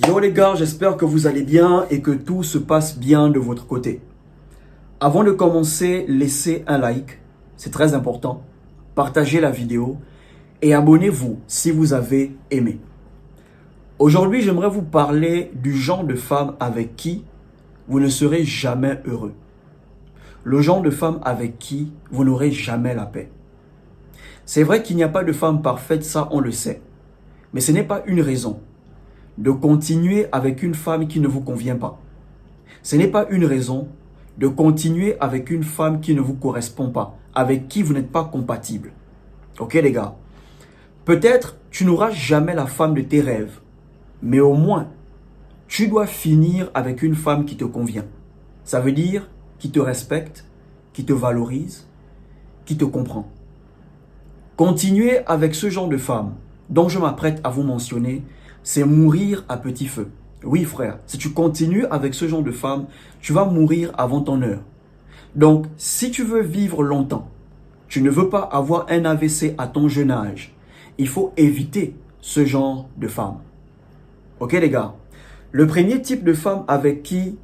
Yo les gars, j'espère que vous allez bien et que tout se passe bien de votre côté. Avant de commencer, laissez un like, c'est très important. Partagez la vidéo et abonnez-vous si vous avez aimé. Aujourd'hui, j'aimerais vous parler du genre de femme avec qui vous ne serez jamais heureux. Le genre de femme avec qui vous n'aurez jamais la paix. C'est vrai qu'il n'y a pas de femme parfaite, ça on le sait. Mais ce n'est pas une raison de continuer avec une femme qui ne vous convient pas. Ce n'est pas une raison de continuer avec une femme qui ne vous correspond pas, avec qui vous n'êtes pas compatible. Ok les gars? Peut-être tu n'auras jamais la femme de tes rêves, mais au moins, tu dois finir avec une femme qui te convient. Ça veut dire qui te respecte, qui te valorise, qui te comprend. Continuer avec ce genre de femme dont je m'apprête à vous mentionner, c'est mourir à petit feu. Oui frère, si tu continues avec ce genre de femme, tu vas mourir avant ton heure. Donc, si tu veux vivre longtemps, tu ne veux pas avoir un AVC à ton jeune âge, il faut éviter ce genre de femme. Ok les gars? Le premier type de femme avec qui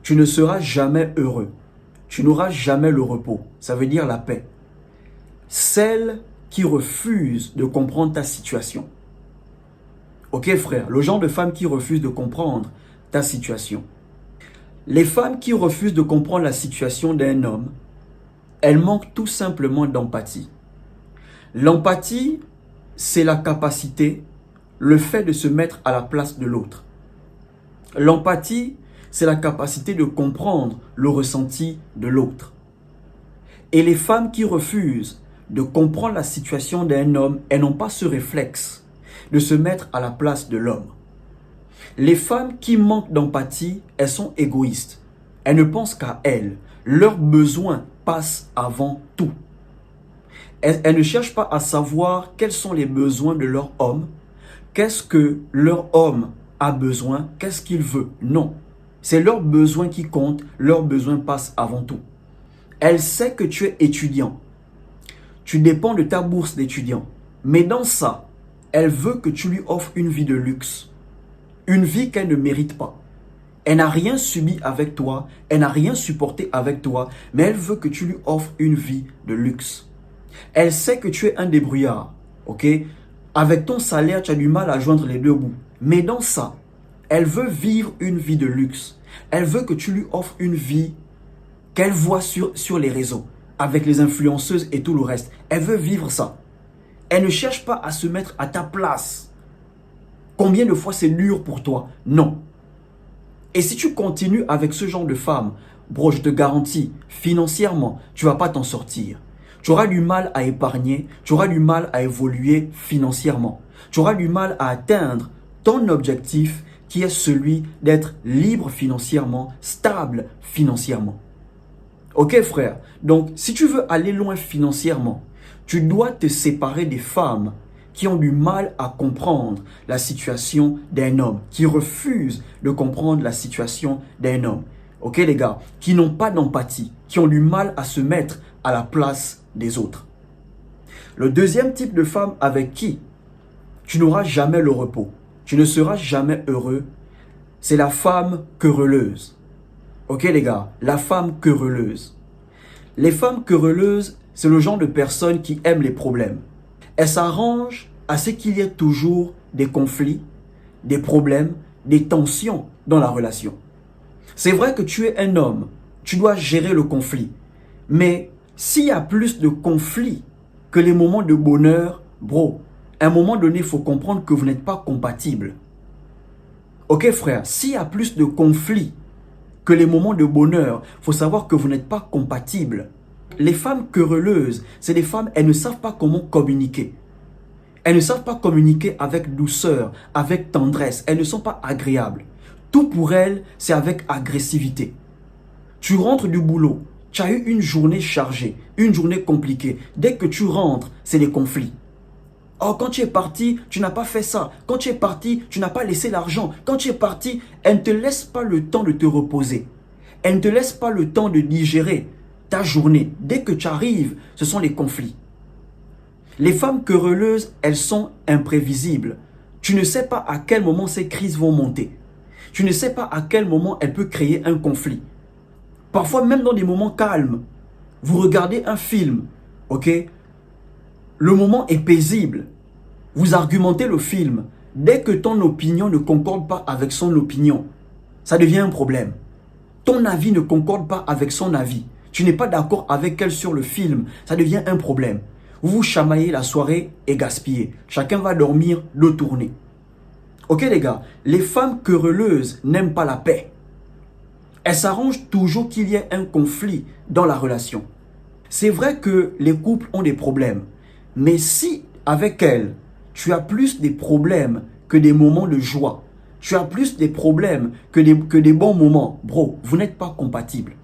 tu ne seras jamais heureux, tu n'auras jamais le repos, ça veut dire la paix. Celle qui refuse de comprendre ta situation. Ok frère, le genre de femme qui refuse de comprendre ta situation. Les femmes qui refusent de comprendre la situation d'un homme, elles manquent tout simplement d'empathie. L'empathie, c'est la capacité, le fait de se mettre à la place de l'autre. L'empathie, c'est la capacité de comprendre le ressenti de l'autre. Et les femmes qui refusent de comprendre la situation d'un homme, elles n'ont pas ce réflexe de se mettre à la place de l'homme. Les femmes qui manquent d'empathie, elles sont égoïstes. Elles ne pensent qu'à elles. Leurs besoins passent avant tout. Elles ne cherchent pas à savoir quels sont les besoins de leur homme, qu'est-ce que leur homme a besoin, qu'est-ce qu'il veut. Non, c'est leurs besoins qui comptent, leurs besoins passent avant tout. Elle sait que tu es étudiant. Tu dépends de ta bourse d'étudiant. Mais dans ça, elle veut que tu lui offres une vie de luxe. Une vie qu'elle ne mérite pas. Elle n'a rien subi avec toi, elle n'a rien supporté avec toi, mais elle veut que tu lui offres une vie de luxe. Elle sait que tu es un débrouillard, ok? Avec ton salaire, tu as du mal à joindre les deux bouts. Mais dans ça, elle veut vivre une vie de luxe. Elle veut que tu lui offres une vie qu'elle voit sur les réseaux, avec les influenceuses et tout le reste. Elle veut vivre ça. Elle ne cherche pas à se mettre à ta place. Combien de fois c'est dur pour toi? Non. Et si tu continues avec ce genre de femme, bro, je te garantis, financièrement, tu ne vas pas t'en sortir. Tu auras du mal à épargner, tu auras du mal à évoluer financièrement. Tu auras du mal à atteindre ton objectif qui est celui d'être libre financièrement, stable financièrement. Ok frère? Donc, si tu veux aller loin financièrement, tu dois te séparer des femmes qui ont du mal à comprendre la situation d'un homme, qui refusent de comprendre la situation d'un homme. Ok les gars? Qui n'ont pas d'empathie, qui ont du mal à se mettre à la place des autres. Le deuxième type de femme avec qui tu n'auras jamais le repos, tu ne seras jamais heureux, c'est la femme querelleuse. Ok les gars? La femme querelleuse. Les femmes querelleuses, c'est le genre de personnes qui aiment les problèmes. Elles s'arrangent à ce qu'il y ait toujours des conflits, des problèmes, des tensions dans la relation. C'est vrai que tu es un homme, tu dois gérer le conflit. Mais s'il y a plus de conflits que les moments de bonheur, bro, à un moment donné, il faut comprendre que vous n'êtes pas compatibles. Ok frère, s'il y a plus de conflits que les moments de bonheur, il faut savoir que vous n'êtes pas compatibles. Les femmes querelleuses, c'est des femmes, elles ne savent pas comment communiquer. Elles ne savent pas communiquer avec douceur, avec tendresse. Elles ne sont pas agréables. Tout pour elles, c'est avec agressivité. Tu rentres du boulot, tu as eu une journée chargée, une journée compliquée. Dès que tu rentres, c'est des conflits. Oh, quand tu es parti, tu n'as pas fait ça. Quand tu es parti, tu n'as pas laissé l'argent. Quand tu es parti, elles ne te laissent pas le temps de te reposer. Elles ne te laissent pas le temps de digérer ta journée. Dès que tu arrives, ce sont les conflits. Les femmes querelleuses, elles sont imprévisibles. Tu ne sais pas à quel moment ces crises vont monter. Tu ne sais pas à quel moment elle peut créer un conflit. Parfois, même dans des moments calmes, vous regardez un film, ok? Le moment est paisible. Vous argumentez le film. Dès que ton opinion ne concorde pas avec son opinion, ça devient un problème. Ton avis ne concorde pas avec son avis. Tu n'es pas d'accord avec elle sur le film, ça devient un problème. Vous vous chamaillez, la soirée est gaspillée. Chacun va dormir, dos tourné. Ok les gars, les femmes querelleuses n'aiment pas la paix. Elles s'arrangent toujours qu'il y ait un conflit dans la relation. C'est vrai que les couples ont des problèmes. Mais si avec elles, tu as plus des problèmes que des moments de joie, tu as plus des problèmes que des bons moments, bro, vous n'êtes pas compatibles.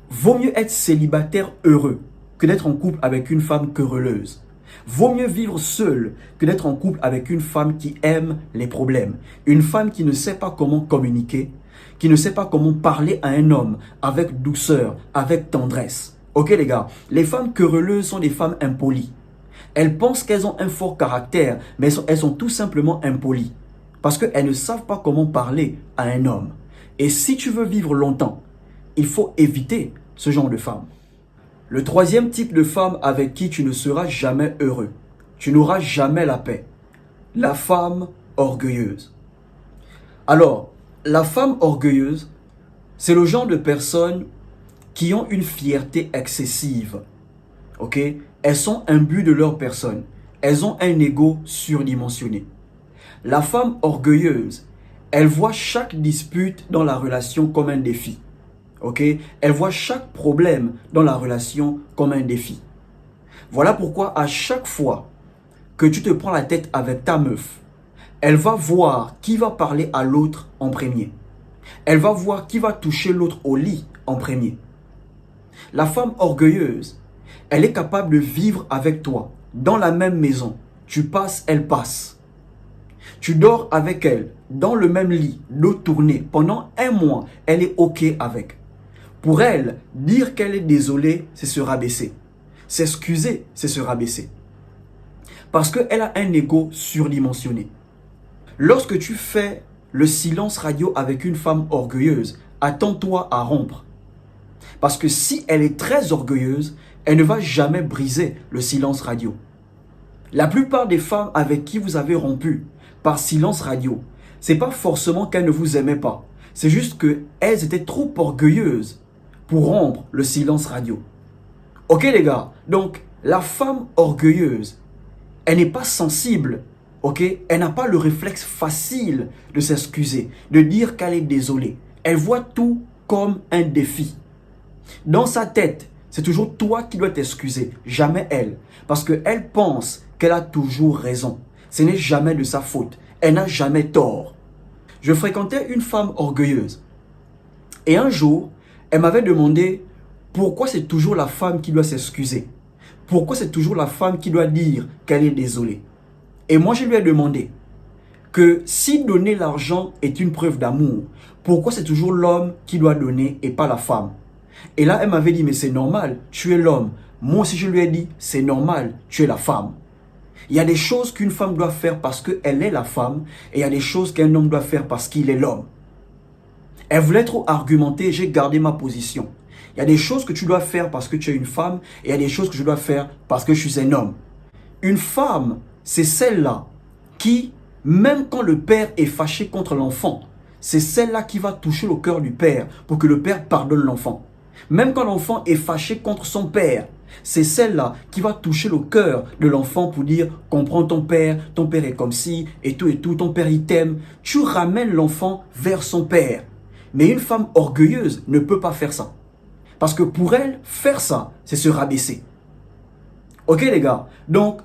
Vaut mieux être célibataire heureux que d'être en couple avec une femme querelleuse. Vaut mieux vivre seul que d'être en couple avec une femme qui aime les problèmes. Une femme qui ne sait pas comment communiquer, qui ne sait pas comment parler à un homme avec douceur, avec tendresse. Ok les gars, les femmes querelleuses sont des femmes impolies. Elles pensent qu'elles ont un fort caractère, mais elles sont tout simplement impolies. Parce qu'elles ne savent pas comment parler à un homme. Et si tu veux vivre longtemps, il faut éviter ce genre de femme. Le troisième type de femme avec qui tu ne seras jamais heureux. Tu n'auras jamais la paix. La femme orgueilleuse. Alors, la femme orgueilleuse, c'est le genre de personnes qui ont une fierté excessive. Ok? Elles sont imbues de leur personne. Elles ont un ego surdimensionné. La femme orgueilleuse, elle voit chaque dispute dans la relation comme un défi. Ok? Elle voit chaque problème dans la relation comme un défi. Voilà pourquoi à chaque fois que tu te prends la tête avec ta meuf, elle va voir qui va parler à l'autre en premier. Elle va voir qui va toucher l'autre au lit en premier. La femme orgueilleuse, elle est capable de vivre avec toi dans la même maison. Tu passes, elle passe. Tu dors avec elle dans le même lit, dos tourné. Pendant un mois, elle est OK avec. Pour elle, dire qu'elle est désolée, c'est se rabaisser. S'excuser, c'est se rabaisser. Parce qu'elle a un ego surdimensionné. Lorsque tu fais le silence radio avec une femme orgueilleuse, attends-toi à rompre. Parce que si elle est très orgueilleuse, elle ne va jamais briser le silence radio. La plupart des femmes avec qui vous avez rompu par silence radio, c'est pas forcément qu'elles ne vous aimaient pas. C'est juste qu'elles étaient trop orgueilleuses pour rompre le silence radio. Ok les gars, donc la femme orgueilleuse, elle n'est pas sensible, ok? Elle n'a pas le réflexe facile de s'excuser, de dire qu'elle est désolée. Elle voit tout comme un défi. Dans sa tête, c'est toujours toi qui dois t'excuser, jamais elle. Parce qu'elle pense qu'elle a toujours raison. Ce n'est jamais de sa faute. Elle n'a jamais tort. Je fréquentais une femme orgueilleuse. Et un jour, elle m'avait demandé pourquoi c'est toujours la femme qui doit s'excuser. Pourquoi c'est toujours la femme qui doit dire qu'elle est désolée. Et moi, je lui ai demandé que si donner l'argent est une preuve d'amour, pourquoi c'est toujours l'homme qui doit donner et pas la femme? Et là, elle m'avait dit, mais c'est normal, tu es l'homme. Moi aussi, je lui ai dit, c'est normal, tu es la femme. Il y a des choses qu'une femme doit faire parce qu'elle est la femme, et il y a des choses qu'un homme doit faire parce qu'il est l'homme. Elle voulait trop argumenter, j'ai gardé ma position. Il y a des choses que tu dois faire parce que tu es une femme, et il y a des choses que je dois faire parce que je suis un homme. Une femme, c'est celle-là qui, même quand le père est fâché contre l'enfant, c'est celle-là qui va toucher le cœur du père pour que le père pardonne l'enfant. Même quand l'enfant est fâché contre son père, c'est celle-là qui va toucher le cœur de l'enfant pour dire « Comprends ton père est comme ci, et tout, ton père il t'aime. » Tu ramènes l'enfant vers son père. Mais une femme orgueilleuse ne peut pas faire ça. Parce que pour elle, faire ça, c'est se rabaisser. Ok les gars? Donc,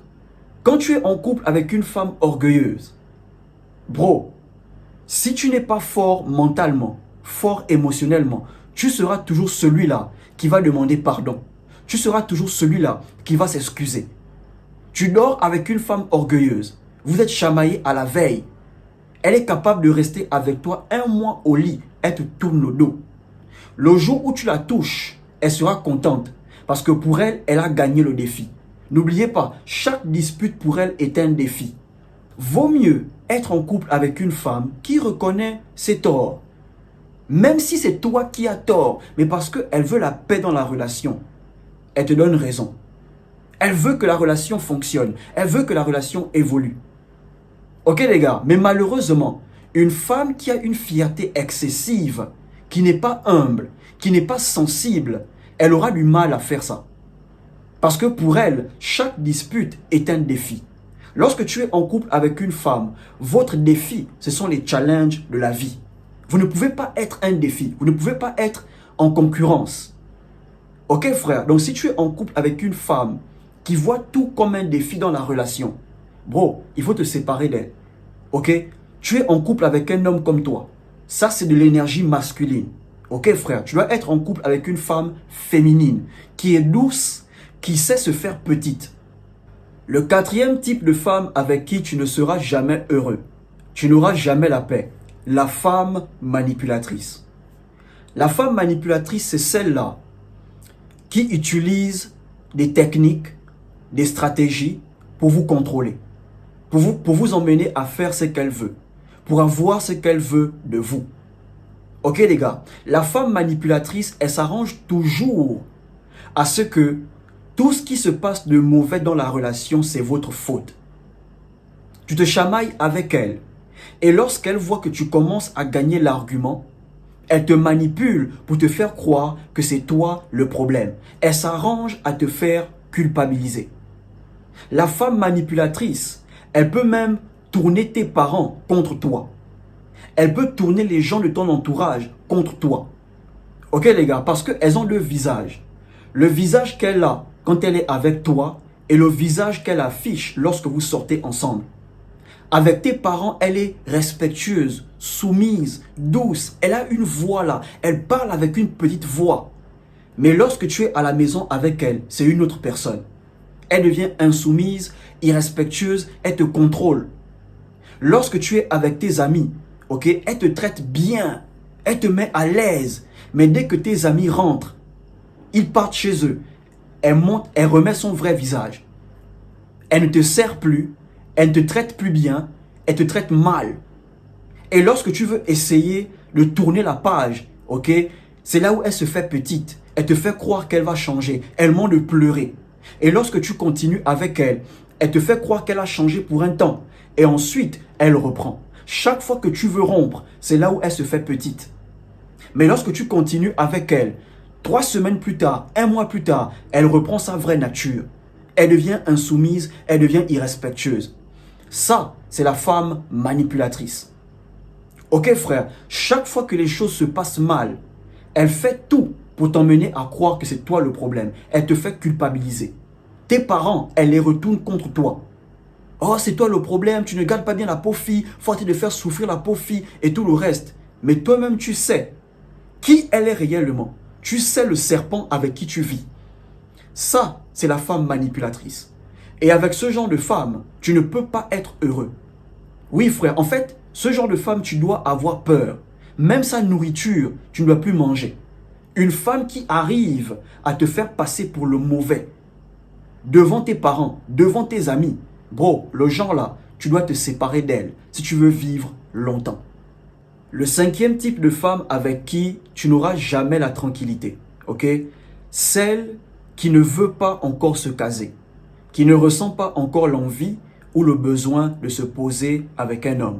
quand tu es en couple avec une femme orgueilleuse, bro, si tu n'es pas fort mentalement, fort émotionnellement, tu seras toujours celui-là qui va demander pardon. Tu seras toujours celui-là qui va s'excuser. Tu dors avec une femme orgueilleuse. Vous êtes chamaillé à la veille. Elle est capable de rester avec toi un mois au lit. Elle te tourne le dos. Le jour où tu la touches, elle sera contente. Parce que pour elle, elle a gagné le défi. N'oubliez pas, chaque dispute pour elle est un défi. Vaut mieux être en couple avec une femme qui reconnaît ses torts. Même si c'est toi qui as tort, mais parce qu'elle veut la paix dans la relation. Elle te donne raison. Elle veut que la relation fonctionne. Elle veut que la relation évolue. Ok les gars, mais malheureusement, une femme qui a une fierté excessive, qui n'est pas humble, qui n'est pas sensible, elle aura du mal à faire ça. Parce que pour elle, chaque dispute est un défi. Lorsque tu es en couple avec une femme, votre défi, ce sont les challenges de la vie. Vous ne pouvez pas être un défi. Vous ne pouvez pas être en concurrence. Ok frère, donc si tu es en couple avec une femme qui voit tout comme un défi dans la relation, bro, il faut te séparer d'elle. Ok? Tu es en couple avec un homme comme toi. Ça, c'est de l'énergie masculine. Ok frère, tu dois être en couple avec une femme féminine, qui est douce, qui sait se faire petite. Le quatrième type de femme avec qui tu ne seras jamais heureux, tu n'auras jamais la paix, la femme manipulatrice. La femme manipulatrice, c'est celle-là qui utilise des techniques, des stratégies pour vous contrôler, pour vous emmener à faire ce qu'elle veut, pour avoir ce qu'elle veut de vous. Ok les gars, la femme manipulatrice, elle s'arrange toujours à ce que tout ce qui se passe de mauvais dans la relation, c'est votre faute. Tu te chamailles avec elle. Et lorsqu'elle voit que tu commences à gagner l'argument, elle te manipule pour te faire croire que c'est toi le problème. Elle s'arrange à te faire culpabiliser. La femme manipulatrice, elle peut même tourner tes parents contre toi. Elle peut tourner les gens de ton entourage contre toi. Ok les gars, parce qu'elles ont deux visages. Le visage qu'elle a quand elle est avec toi et le visage qu'elle affiche lorsque vous sortez ensemble. Avec tes parents, elle est respectueuse, soumise, douce. Elle a une voix là. Elle parle avec une petite voix. Mais lorsque tu es à la maison avec elle, c'est une autre personne. Elle devient insoumise, irrespectueuse, elle te contrôle. Lorsque tu es avec tes amis, ok, elle te traite bien, elle te met à l'aise. Mais dès que tes amis rentrent, ils partent chez eux, elle monte, elle remet son vrai visage. Elle ne te sert plus, elle ne te traite plus bien, elle te traite mal. Et lorsque tu veux essayer de tourner la page, ok, c'est là où elle se fait petite. Elle te fait croire qu'elle va changer. Elle monte de pleurer. Et lorsque tu continues avec elle, elle te fait croire qu'elle a changé pour un temps. Et ensuite, elle reprend. Chaque fois que tu veux rompre, c'est là où elle se fait petite. Mais lorsque tu continues avec elle, 3 semaines plus tard, 1 mois plus tard, elle reprend sa vraie nature. Elle devient insoumise, elle devient irrespectueuse. Ça, c'est la femme manipulatrice. Ok frère, chaque fois que les choses se passent mal, elle fait tout pour t'emmener à croire que c'est toi le problème. Elle te fait culpabiliser. Tes parents, elle les retourne contre toi. Oh, c'est toi le problème, tu ne gardes pas bien la pauvre fille, faut arrêter de faire souffrir la pauvre fille et tout le reste. Mais toi-même, tu sais qui elle est réellement. Tu sais le serpent avec qui tu vis. Ça, c'est la femme manipulatrice. Et avec ce genre de femme, tu ne peux pas être heureux. Oui frère, en fait, ce genre de femme, tu dois avoir peur. Même sa nourriture, tu ne dois plus manger. Une femme qui arrive à te faire passer pour le mauvais, devant tes parents, devant tes amis, bro, le genre là, tu dois te séparer d'elle si tu veux vivre longtemps. Le 5e type de femme avec qui tu n'auras jamais la tranquillité, ok? Celle qui ne veut pas encore se caser, qui ne ressent pas encore l'envie ou le besoin de se poser avec un homme.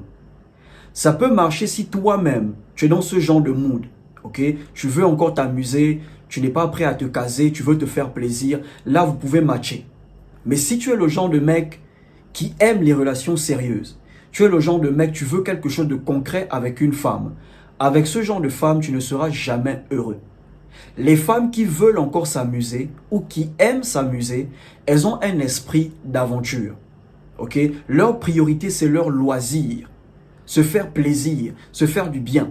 Ça peut marcher si toi-même, tu es dans ce genre de mood, ok? Tu veux encore t'amuser, tu n'es pas prêt à te caser, tu veux te faire plaisir, là vous pouvez matcher. Mais si tu es le genre de mec qui aime les relations sérieuses, tu es le genre de mec, tu veux quelque chose de concret avec une femme, avec ce genre de femme, tu ne seras jamais heureux. Les femmes qui veulent encore s'amuser ou qui aiment s'amuser, elles ont un esprit d'aventure. Ok? Leur priorité, c'est leur loisir. Se faire plaisir, se faire du bien.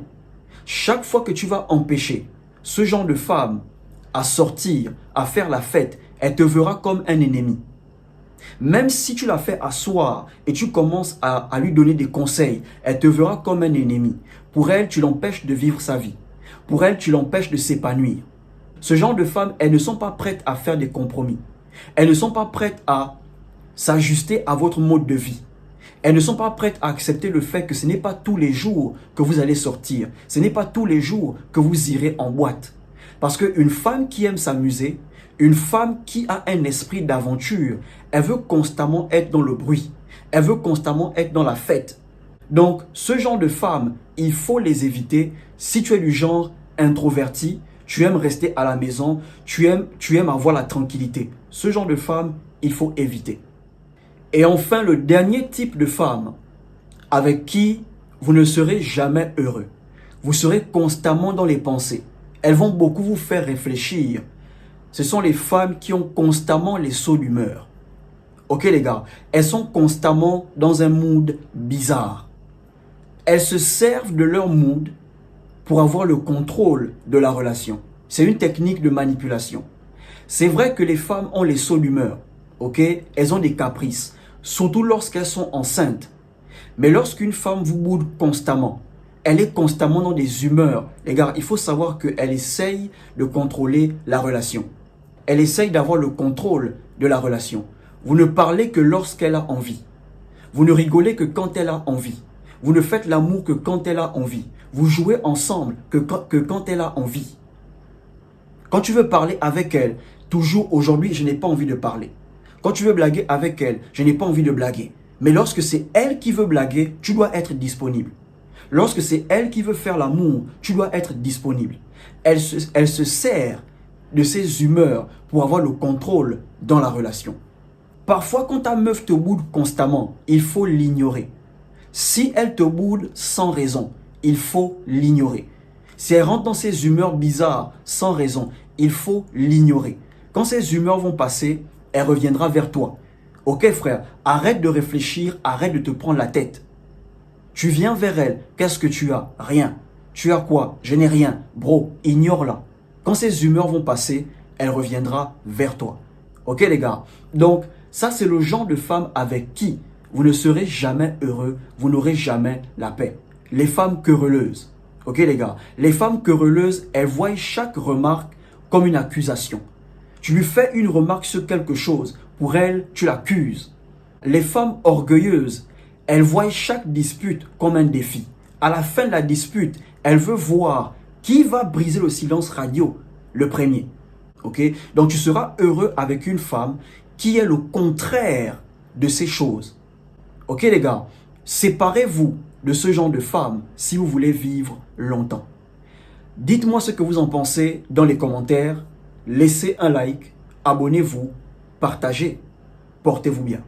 Chaque fois que tu vas empêcher ce genre de femme à sortir, à faire la fête, elle te verra comme un ennemi. Même si tu la fais asseoir et tu commences à lui donner des conseils, elle te verra comme un ennemi. Pour elle, tu l'empêches de vivre sa vie. Pour elle, tu l'empêches de s'épanouir. Ce genre de femmes, elles ne sont pas prêtes à faire des compromis. Elles ne sont pas prêtes à s'ajuster à votre mode de vie. Elles ne sont pas prêtes à accepter le fait que ce n'est pas tous les jours que vous allez sortir. Ce n'est pas tous les jours que vous irez en boîte. Parce qu'une femme qui aime s'amuser, une femme qui a un esprit d'aventure, elle veut constamment être dans le bruit. Elle veut constamment être dans la fête. Donc, ce genre de femmes, il faut les éviter. Si tu es du genre introverti, tu aimes rester à la maison, tu aimes avoir la tranquillité. Ce genre de femmes, il faut éviter. Et enfin, le dernier type de femme avec qui vous ne serez jamais heureux. Vous serez constamment dans les pensées. Elles vont beaucoup vous faire réfléchir. Ce sont les femmes qui ont constamment les sauts d'humeur. Ok les gars, elles sont constamment dans un mood bizarre. Elles se servent de leur mood pour avoir le contrôle de la relation. C'est une technique de manipulation. C'est vrai que les femmes ont les sauts d'humeur. Ok, elles ont des caprices, surtout lorsqu'elles sont enceintes. Mais lorsqu'une femme vous boude constamment, elle est constamment dans des humeurs. Les gars, il faut savoir qu'elle essaye de contrôler la relation. Elle essaye d'avoir le contrôle de la relation. Vous ne parlez que lorsqu'elle a envie. Vous ne rigolez que quand elle a envie. Vous ne faites l'amour que quand elle a envie. Vous jouez ensemble que quand elle a envie. Quand tu veux parler avec elle, toujours aujourd'hui, je n'ai pas envie de parler. Quand tu veux blaguer avec elle, je n'ai pas envie de blaguer. Mais lorsque c'est elle qui veut blaguer, tu dois être disponible. Lorsque c'est elle qui veut faire l'amour, tu dois être disponible. Elle se sert de ses humeurs pour avoir le contrôle dans la relation. Parfois, quand ta meuf te boude constamment, il faut l'ignorer. Si elle te boude sans raison, il faut l'ignorer. Si elle rentre dans ses humeurs bizarres sans raison, il faut l'ignorer. Quand ces humeurs vont passer, elle reviendra vers toi. Ok frère, arrête de réfléchir, arrête de te prendre la tête. Tu viens vers elle, qu'est-ce que tu as? Rien. Tu as quoi? Je n'ai rien. Bro, ignore-la. Quand ces humeurs vont passer, elle reviendra vers toi. Ok les gars? Donc, ça c'est le genre de femme avec qui vous ne serez jamais heureux, vous n'aurez jamais la paix. Les femmes querelleuses. Ok les gars? Les femmes querelleuses, elles voient chaque remarque comme une accusation. Tu lui fais une remarque sur quelque chose, pour elle, tu l'accuses. Les femmes orgueilleuses, elles voient chaque dispute comme un défi. À la fin de la dispute, elle veut voir qui va briser le silence radio le premier. Ok? Donc tu seras heureux avec une femme qui est le contraire de ces choses. Ok les gars? Séparez-vous de ce genre de femme si vous voulez vivre longtemps. Dites-moi ce que vous en pensez dans les commentaires. Laissez un like, abonnez-vous, partagez. Portez-vous bien.